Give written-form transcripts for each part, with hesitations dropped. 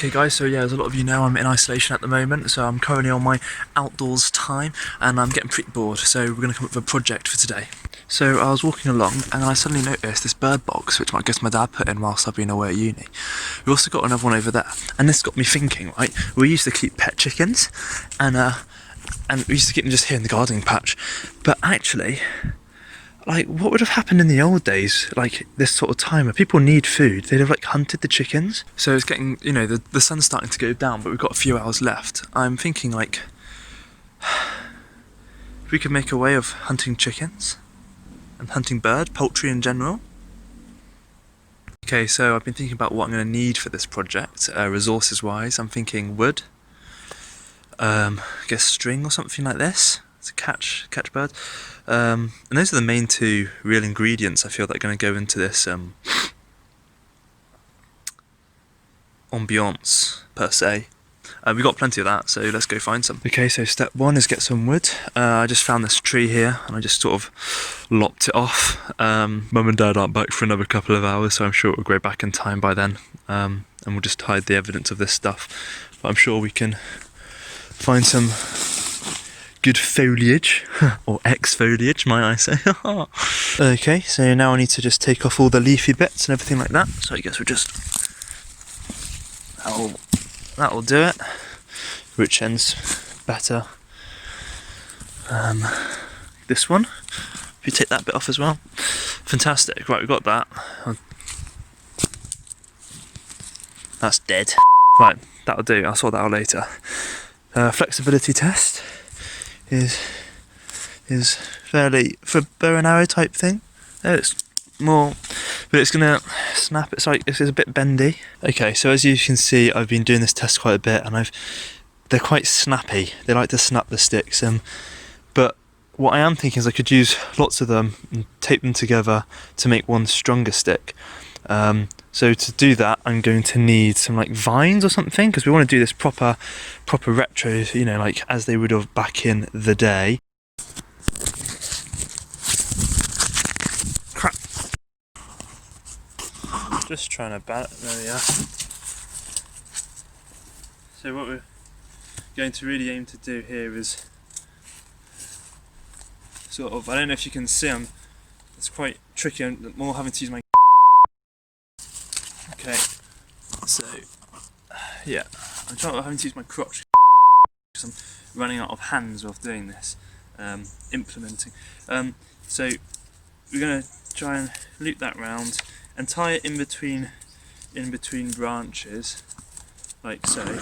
Okay guys, so yeah, as a lot of you know, I'm in isolation at the moment, so I'm currently on my outdoors time and I'm getting pretty bored, so we're going to come up with a project for today. So I was walking along and I suddenly noticed this bird box, which I guess my dad put in whilst I've been away at uni. We've also got another one over there, and this got me thinking, right, we used to keep pet chickens and we used to keep them just here in the gardening patch, but actually, like, what would have happened in the old days, like this sort of time where people need food? They'd have like hunted the chickens. So it's getting, you know, the sun's starting to go down, but we've got a few hours left. I'm thinking like, if we could make a way of hunting chickens and hunting poultry in general. Okay, so I've been thinking about what I'm going to need for this project, resources wise. I'm thinking wood, I guess string or something like this to catch birds. And those are the main two real ingredients I feel that are going to go into this ambiance per se. We've got plenty of that, so let's go find some. Okay, so step one is get some wood. I just found this tree here and I just sort of lopped it off. Mum and Dad aren't back for another couple of hours, so I'm sure it will grow back in time by then, and we'll just hide the evidence of this stuff. But I'm sure we can find some good foliage, or exfoliage might I say. Okay, so now I need to just take off all the leafy bits and everything like that, so I guess we'll just, that'll do it. Which end's better? This one, if you take that bit off as well. Fantastic, right, we've got that. That's dead. Right, that'll do, I'll sort that out later. Flexibility test is fairly, for bow and arrow type thing. It's more, but it's gonna snap. It's like, it's a bit bendy. Okay, so as you can see, I've been doing this test quite a bit, and they're quite snappy. They like to snap the sticks, but what I am thinking is I could use lots of them and tape them together to make one stronger stick. So to do that, I'm going to need some like vines or something, because we want to do this proper retro, you know, like as they would have back in the day. Crap. Just trying to bat it. There we are. So what we're going to really aim to do here is sort of, I don't know if you can see them, it's quite tricky. I'm more having to use my. Okay, so yeah, I'm having to use my crotch because I'm running out of hands while doing this, implementing. So we're going to try and loop that round and tie it in between branches, like so.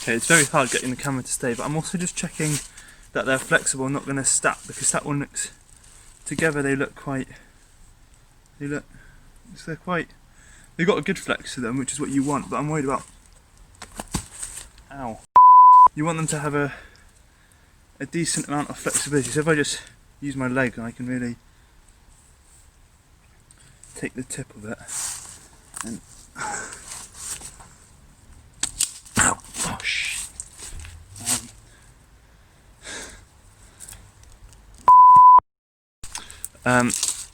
Okay, it's very hard getting the camera to stay, but I'm also just checking that they're flexible and not going to snap, because that one looks, together they look quite, they've got a good flex to them, which is what you want, but I'm worried about, ow, you want them to have a decent amount of flexibility. So if I just use my leg, I can really take the tip of it and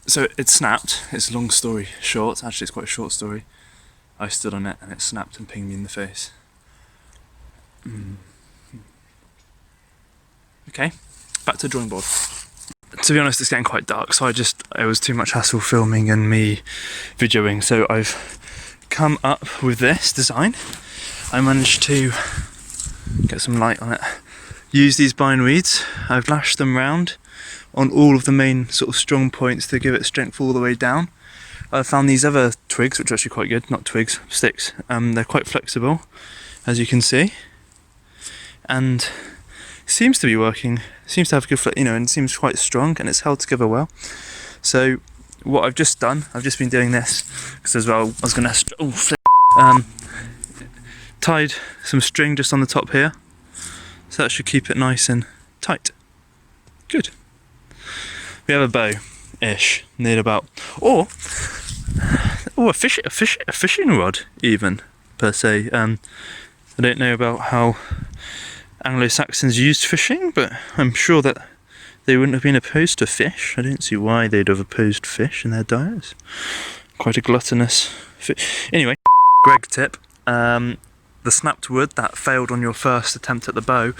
so it snapped. It's a long story short. Actually, it's quite a short story. I stood on it and it snapped and pinged me in the face. Okay, back to the drawing board. To be honest, it's getting quite dark, so it was too much hassle filming and me videoing, so I've come up with this design. I managed to get some light on it. Use these bindweeds. I've lashed them round on all of the main sort of strong points to give it strength all the way down. I found these other twigs, which are actually quite good, not twigs, sticks. They're quite flexible, as you can see, and it seems to be working. It seems to have good, you know, and it seems quite strong, and it's held together well. So what I've just done, I've just been doing this because as well I was going to tied some string just on the top here, so that should keep it nice and tight. Good. we have a bow-ish, need about, or a fishing rod even, per se. I don't know about how Anglo-Saxons used fishing, but I'm sure that they wouldn't have been opposed to fish. I don't see why they'd have opposed fish in their diets. Quite a gluttonous fish. Anyway, Greg tip. The snapped wood that failed on your first attempt at the bow,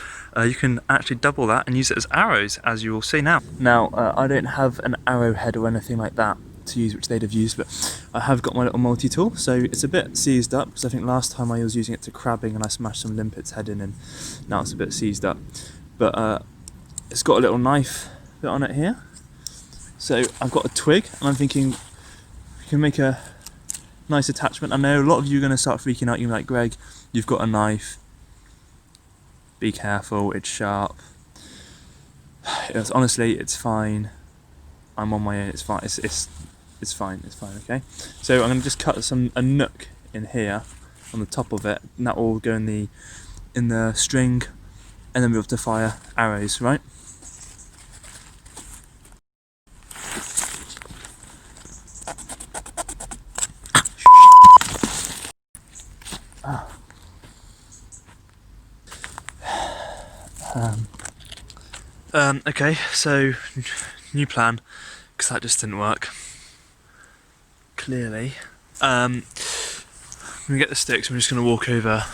you can actually double that and use it as arrows, as you will see now. Now, I don't have an arrowhead or anything like that to use, which they'd have used, but I have got my little multi-tool, so it's a bit seized up, because I think last time I was using it to crabbing and I smashed some limpet's head in, and now it's a bit seized up. But it's got a little knife bit on it here, so I've got a twig, and I'm thinking we can make a nice attachment. I know a lot of you are going to start freaking out. You're like, Greg, you've got a knife, be careful, it's sharp. Honestly, it's fine. I'm on my own, it's fine. It's fine, okay? So I'm going to just cut a nook in here on the top of it, and that will go in the string, and then we'll have to fire arrows, right? Okay, so new plan, because that just didn't work. Clearly, I'm gonna get the sticks. I'm just gonna walk over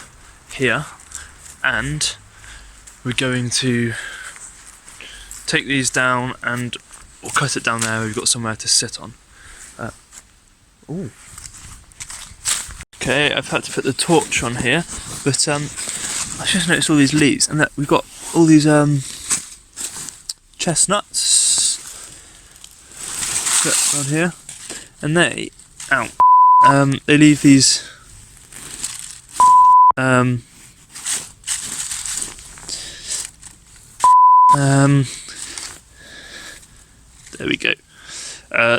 here, and we're going to take these down, and we'll cut it down there. We've got somewhere to sit on. Ooh. Okay, I've had to put the torch on here, but I just noticed all these leaves, and that we've got all these chestnuts on here, and they leave these there we go,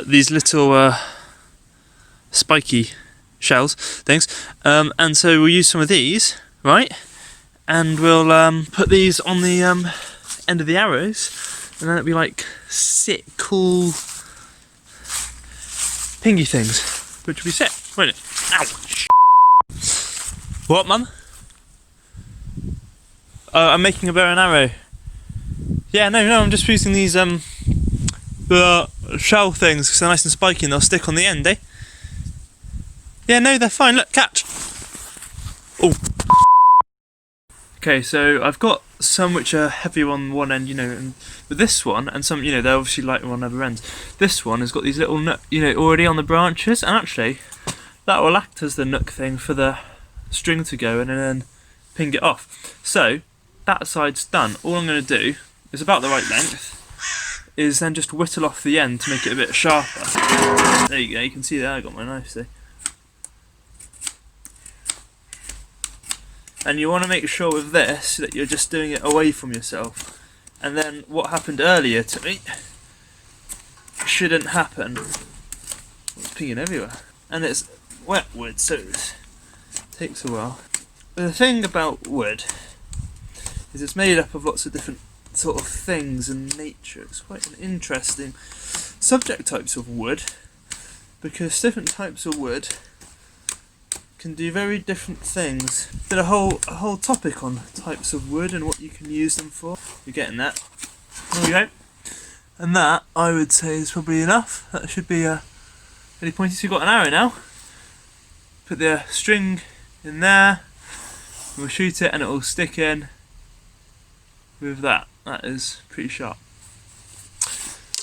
these little spiky shells things, and so we'll use some of these, right, and we'll put these on the end of the arrows, and then it'll be like sick, cool, pingy things, which will be sick, won't it? Ouch! What, Mum? Oh, I'm making a bow and arrow. Yeah, no, I'm just using these shell things because they're nice and spiky and they'll stick on the end, eh? Yeah, no, they're fine. Look, catch. Oh. Okay, so I've got some which are heavier on one end, but this one, and some, they're obviously lighter on other ends. This one has got these little already on the branches, and actually, that will act as the nook thing for the string to go in and then ping it off. So, that side's done. All I'm going to do is about the right length, is then just whittle off the end to make it a bit sharper. There you go, you can see there I got my knife, see? And you want to make sure with this that you're just doing it away from yourself. And then what happened earlier to me shouldn't happen. It's pinging everywhere. And it's wet wood, so it takes a while. But the thing about wood is it's made up of lots of different sort of things in nature. It's quite an interesting subject, types of wood, because different types of wood can do very different things. Did a whole topic on types of wood and what you can use them for. You're getting that? There we go. And that, I would say, is probably enough. That should be really pointy. So you've got an arrow now. Put the string in there. We'll shoot it and it will stick in with that. That is pretty sharp.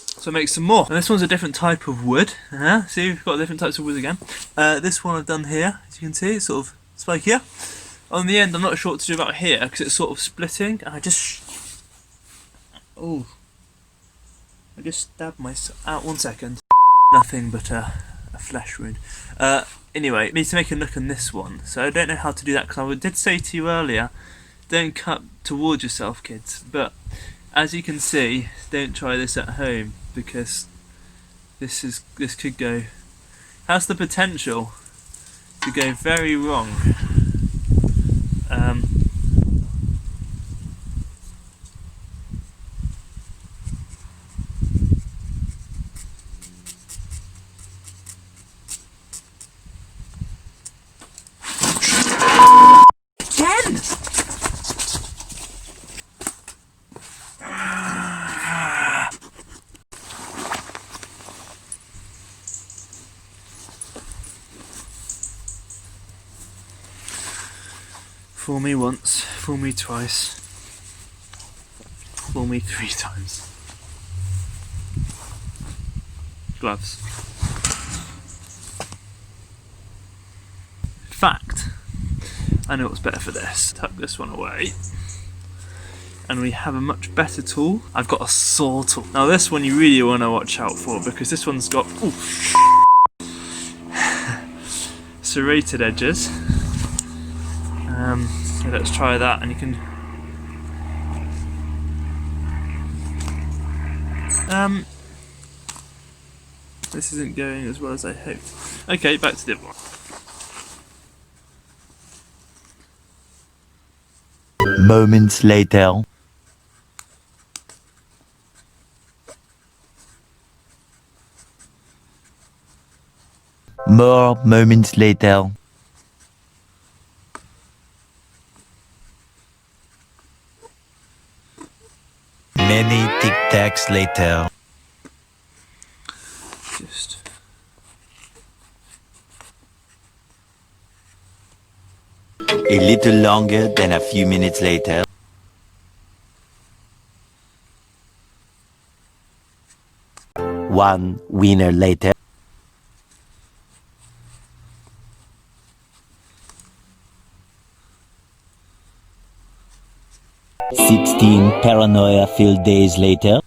So make some more. And this one's a different type of wood. See, we've got different types of wood again. This one I've done here, as you can see, it's sort of spikier. On the end, I'm not sure what to do about here because it's sort of splitting, and I just stabbed myself out. 1 second. Nothing but a flesh wound. Anyway, I need to make a nook on this one. So I don't know how to do that because I did say to you earlier, don't cut towards yourself, kids. But as you can see, don't try this at home because this could go, has the potential to go very wrong. Fool me once, fool me twice, fool me 3 times. Gloves. In fact, I know what's better for this. Tuck this one away. And we have a much better tool. I've got a saw tool. Now this one you really want to watch out for because this one's got serrated edges. So let's try that, and you can this isn't going as well as I hoped. Okay, back to the other one. Moments later. More moments later. Many tic-tacs later. Just A little longer than a few minutes later. One winner later. "16 paranoia-filled days later."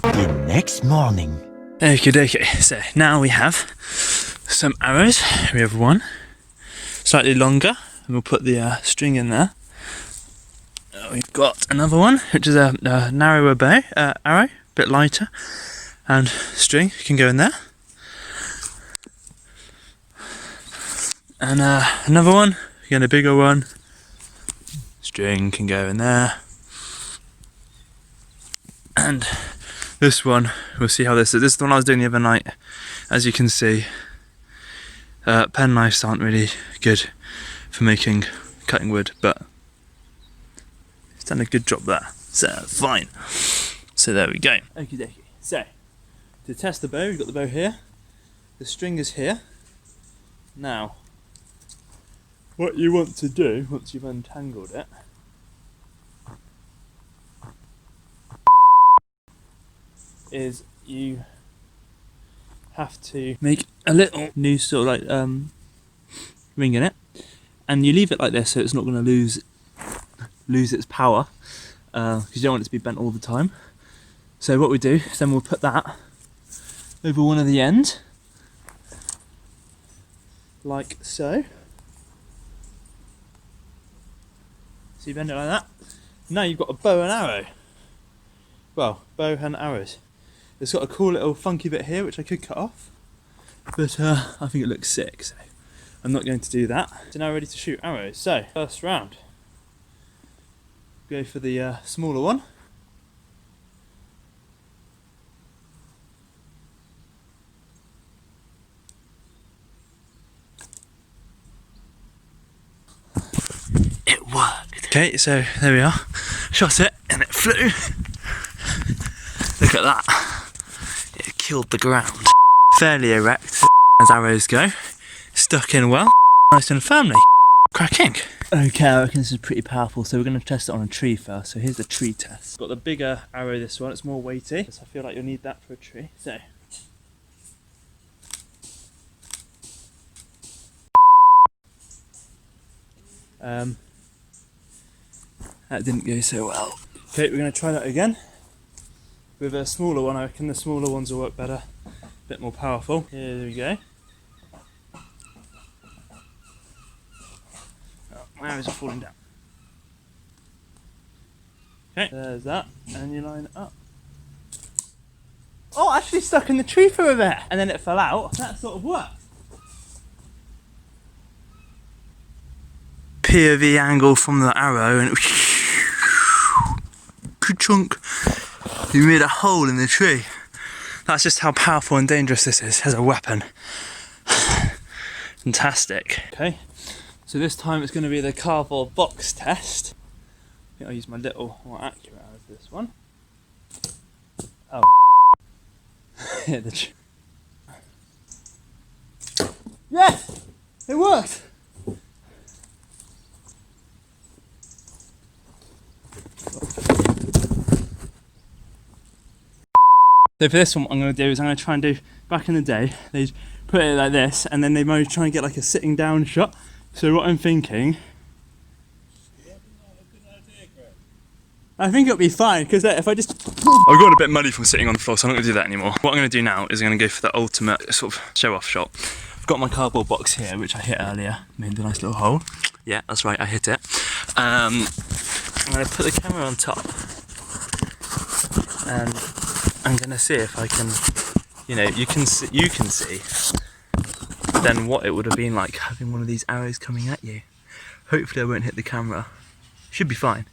The next morning. okie dokie. So now we have some arrows. We have one, slightly longer, and we'll put the string in there. We've got another one, which is a narrower bow arrow, a bit lighter, and string can go in there. And another one, again a bigger one, string can go in there. And this one, we'll see how this is. This is the one I was doing the other night. As you can see, pen knives aren't really good for cutting wood, but it's done a good job there. So fine. So there we go. Okie dokie. So to test the bow, we've got the bow here. The string is here. Now, what you want to do once you've untangled it is you have to make a little new sort of like ring in it, and you leave it like this so it's not going to lose its power because you don't want it to be bent all the time. So what we do is then we'll put that over one of the ends like so. So you bend it like that. Now you've got a bow and arrow. Well, bow and arrows. It's got a cool little funky bit here which I could cut off, but I think it looks sick, so I'm not going to do that. So now we're ready to shoot arrows. So first round, go for the smaller one. It worked. Okay, so there we are. Shot it and it flew. Look at that. It killed the ground. Fairly erect as arrows go. Stuck in well. Nice and firmly. Cracking. Okay, I reckon this is pretty powerful, so we're going to test it on a tree first. So here's the tree test. Got the bigger arrow, this one. It's more weighty, so I feel like you'll need that for a tree. So. That didn't go so well. Okay, we're going to try that again. With a smaller one, I reckon the smaller ones will work better. A bit more powerful. Here we go. Oh, my arrows are falling down. Okay, there's that. And you line it up. Oh, actually stuck in the tree for a bit. And then it fell out. That sort of worked. POV angle from the arrow and ka-chunk. You made a hole in the tree. That's just how powerful and dangerous this is as a weapon. Fantastic. Okay, so this time it's going to be the cardboard box test. I think I'll use my little more accurate arrow for this one. Oh. Hit the tree. Yes! It worked! So for this one, what I'm going to do is I'm going to try and do, back in the day, they'd put it like this, and then they might try and get like a sitting down shot. So what I'm thinking, I think it'll be fine, because if I just... I've got a bit muddy from sitting on the floor, so I'm not going to do that anymore. What I'm going to do now is I'm going to go for the ultimate sort of show-off shot. I've got my cardboard box here, which I hit earlier, made the nice little hole. Yeah, that's right, I hit it. I'm going to put the camera on top, and I'm going to see if I can, you know, you can see then what it would have been like having one of these arrows coming at you. Hopefully I won't hit the camera. Should be fine.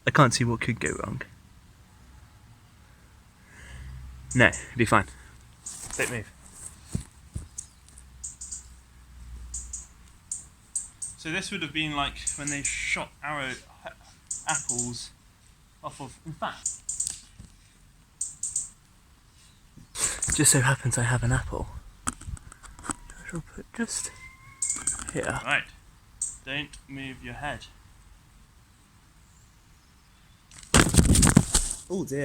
I can't see what could go wrong. No, it'd be fine. Don't move. So this would have been like when they shot apples off of, in fact, just so happens I have an apple. I shall put just here. Right, don't move your head. Oh dear.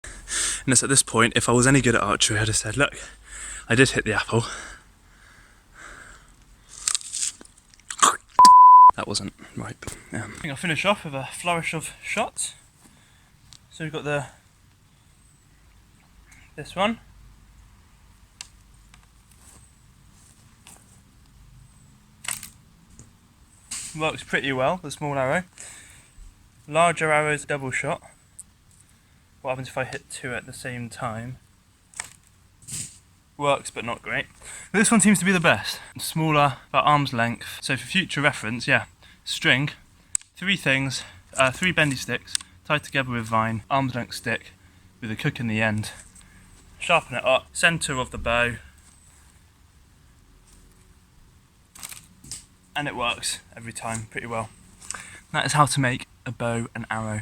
And it's at this point, if I was any good at archery, I'd have said, look, I did hit the apple. That wasn't right. I think I'll finish off with a flourish of shots. So we've got this one. Works pretty well, the small arrow. Larger arrows, double shot. What happens if I hit two at the same time? Works, but not great. This one seems to be the best. Smaller, about arm's length. So for future reference, yeah, string, three things, three bendy sticks, tied together with vine, arm's length stick, with a hook in the end. Sharpen it up, centre of the bow, and it works every time pretty well. That is how to make a bow and arrow.